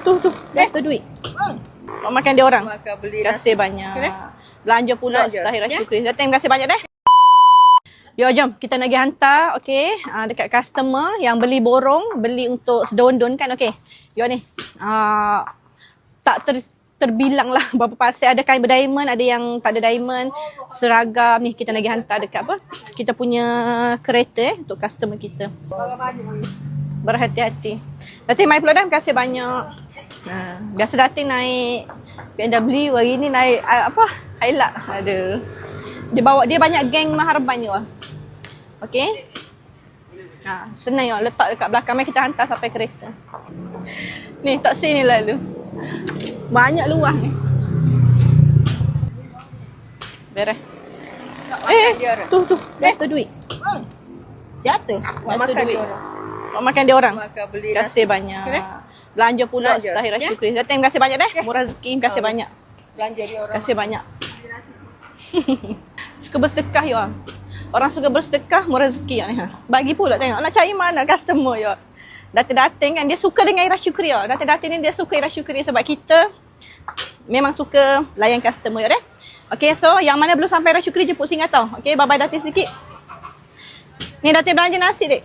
Tu. Jatuh duit. Mak makan dia orang. Beli Terima kasih banyak. Belanja pula Belanja. Ustaz Hira Syukri. Terima kasih banyak deh. Yo, jom kita nak pergi hantar, okey, dekat customer yang beli borong, beli untuk sedondon kan, okey. Yo ni, tak terbilang lah berapa pasal. Ada kain berdiamond, ada yang tak ada diamond, seragam ni kita nak pergi hantar dekat apa? Kita punya kereta untuk customer kita. Berhati-hati. Datin mai pula dah, terima kasih banyak. Biasa Datin naik BMW, hari ni naik apa? Hilux. Aduh. Dia banyak geng maharban ni wah. Okey. Senang ya, letak dekat belakang, mai kita hantar sampai kereta. Ni taksi ni lalu. Banyak luah ni. Beres. Tu. Jatuh duit. Jatuh. Jatuh duit. Mak makan dia orang. Beli Terima kasih banyak. Belanja pula Belanja. Ustaz Hira Syukri. Terima kasih banyak deh. Murah rezeki, terima kasih banyak. belanja dia orang. Terima kasih banyak. Suka bersedekah ya. Orang suka bersedekah, murah rezeki ya ni. Bagi pula tengok nak cari mana customer ya. Datin kan dia suka dengan Hira Syukri ya. Datin ni dia suka Hira Syukri sebab kita memang suka layan customer ya deh. Okey, so yang mana belum sampai Hira Syukri jemput singgah tau. Okey, bye-bye Datin sikit. Ni Datin belanja nasi dek.